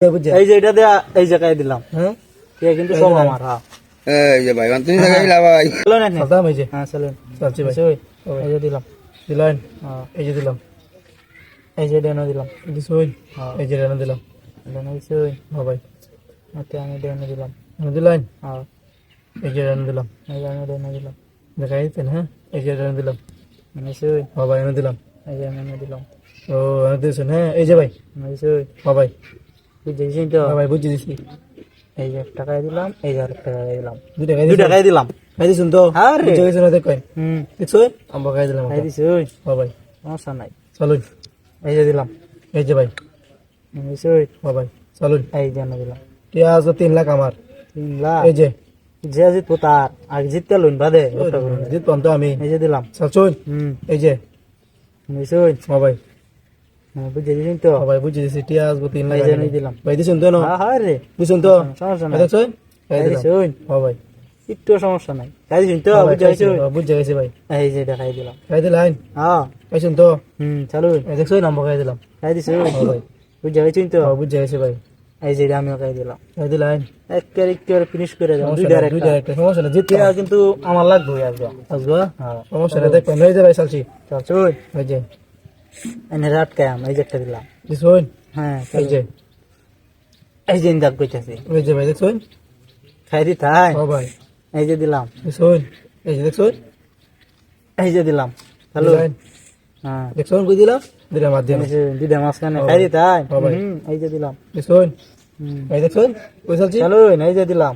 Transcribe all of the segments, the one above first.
এই যে এটা দেয়া এই জায়গায় দিলাম। হ্যাঁ ঠিক কিন্তু সব আমার। হ্যাঁ এই যে ভাই তুমি লাগাইলা ভাই চলো না সাদাম এই যে হ্যাঁ চলেন চালছি ভাই এই যে দিলাম। দিলেন হ্যাঁ এই যে দিলাম এই যে ডেনো দিলাম। দিছই হ্যাঁ এই যে রানা দিলাম ডেনো দিছই। হ্যাঁ ভাই ওকে আমি ডেনো দিলাম। দিলেন হ্যাঁ এই যে রানা দিলাম এই যে আমি ডেনো দিলাম। দেখাইতেন হ্যাঁ এই যে রানা দিলাম নিছই। হ্যাঁ ভাই এনে দিলাম এই যে আমি দিলাম। ও এনে দিয়েছেন হ্যাঁ এই যে ভাই নিছই। হ্যাঁ ভাই বুঝেছেন তো? হ্যাঁ ভাই বুঝিয়ে দিছি এই যে 1 টাকায় দিলাম, এই যে 1 টাকায় দিলাম। 2 টাকা 2 টাকায় দিলাম। খাই দিছেন তো আরে। বুঝে গেছেন না দেখেন হুম দিছই আমরা খাই দিলাম খাই দিছই। হ্যাঁ ভাই সমস্যা নাই। চলুন এই যে দিলাম। এই যে ভাই নিছই। হ্যাঁ ভাই চলুন এই যে আমি দিলাম। পেঁয়াজ 3 লাখ আমার 3 লাখ। এই যে যে জিতবো তার আগে জিততে লইন বাদে। জিতবাম তো আমি এই যে দিলাম। চলছুন এই যে নিছই। হ্যাঁ ভাই বুঝেছেন তো? হ্যাঁ ভাই বুঝিয়ে দিছি পেঁয়াজ 3 লাখ এই যে আমি দিলাম। ভাই দিছেন তো না হ্যাঁ হ্যাঁ রে দিছেন তো সমস্যা নাই। দেখছেন খাই দিছই। হ্যাঁ ভাই একটু সমস্যা নাই। খাই দিছেন তো? বুঝেছই। বুঝে গেছি ভাই এই যে দেখাই দিলাম। খাই দিলেন হ্যাঁ খাইছেন তো চলুন। দেখছেন আমরা খাই দিলাম খাই দিছই। হ্যাঁ ভাই বুঝেছেন তো? হ্যাঁ বুঝে গেছি ভাই এই যে আমিও খাই দিলাম। খাই দিলেন একেবারে ফিনিশ করে দিলাম। দুইটা একটা সমস্যা না জিততে পেঁয়াজ কিন্তু আমার লাগবে আজকে। আসবো হ্যাঁ সমস্যা না দেখবেন এই যে ভাই চালছি চলুন। এই যে এনে রাত কায়াম এই যে একটা দিলাম। দিছুন হ্যাঁ এই যে এই যে ইন্দাক কইতাছি। এই যে ভাই দেখছুন খাই দি তাই। হ্যাঁ ভাই এই যে দিলাম। দিছুন এই যে দেখছুন এই যে দিলাম। হ্যালো দিলেন হ্যাঁ দেখছুন কই দিলাম দিলাম মাধ্যমে এই যে দিদা মাঝখানে খাই দি তাই। হ্যাঁ ভাই। এই যে দিলাম। দিছুন এই দেখছুন কই চালছি চলুন এই যে দিলাম।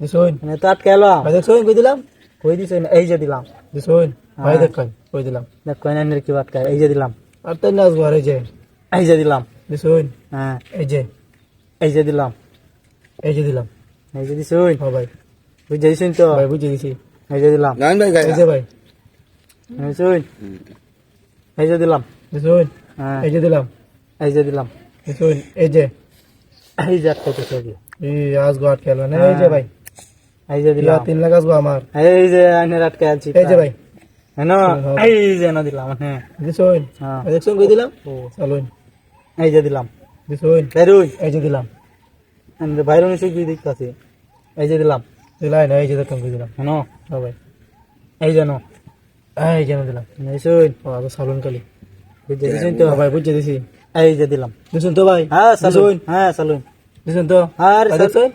দিছুন এনে তো আটকে এলাম। ভাই দেখছুন কই দিলাম কই দিছেন? এই যে দিলাম। দিছুন ভাই হ্যাঁ। দেখেন কই দিলাম দেখ কয়নানের কি বাট খায়। এই যে দিলাম। আর তাই না আসবো আর এই যে এই যে দিলাম। দিছুন হ্যাঁ এই যে এই যে দিলাম। এই যে দিলাম এই যে দিছুন। হ্যাঁ ভাই বুঝে দিছেন তো? ভাই বুঝে দিছি এই যে দিলাম। জান ভাই এই যে ভাই দিছুন। এই যে দিলাম। দিছুন হ্যাঁ এই যে দিলাম এই যে দিলাম। দিছুন এই যে এই যে একটা দিছে কি। এই আসবো আটকে এলো না এই যে ভাই এই যে দিলাম। 3 লাখ আসবো আমার এই যে আইনের আটকে আছি। এই যে ভাই হ্যাঁ এই যে না দিলাম। হ্যাঁ দিছুন হ্যাঁ দেখছুন কই দিলাম ও চলুন এই যে দিলাম। দিছুন বেরুই এই যে দিলাম বাইরে নিচে কি দেখতেছি। এই যে দিলাম। দিলাই না এই যে দেখুন কই দিলাম হ্যাঁ হ্যাঁ ভাই এই যেন এই যে দিলাম নিশুন। ও আগে চালুন কালি বুঝে দিছেন তো? হ্যাঁ ভাই বুঝে দিছি এই যে দিলাম। দিছুন তো ভাই হ্যাঁ চালুন। হ্যাঁ চালুন। দিছুন তো আর ভাই দেখছুন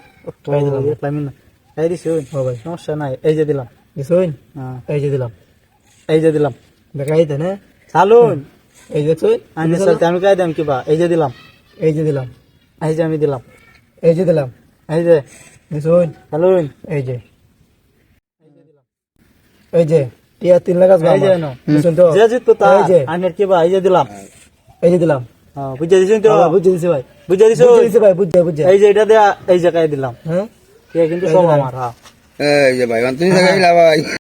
এই দিলাম না। এই দিছুন। হ্যাঁ ভাই সমস্যা নাই। এই যে দিলাম। দিছুন হ্যাঁ এই যে দিলাম এই যে দিলাম। দেখাই দেন হ্যাঁ চালুন। এই দেখছুন আইনের সাথে আমি কাই দাম কিবা। এই যে দিলাম। এই যে দিলাম এই যে আমি দিলাম। এই যে দিলাম এই যে দিছুন চালুন। এই যে এই যে টিয়া 3 লাখ আসবো এই যে আমার। না। দিছুন তো যে জিততো তা এই যে আইনের কিবা। এই যে দিলাম। এই যে দিলাম হ্যাঁ বুঝে দিছেন তো? হ্যাঁ, বুঝে দিছি ভাই বুঝে দিছো? বুঝে দিছি ভাই বুঝে এই যে এটা দেয়া এই জায়গায় দিলাম। হ্যাঁ ঠিক কিন্তু সব আমার। হ্যাঁ এই যে ভাই তুমি লাগাইলা ভাই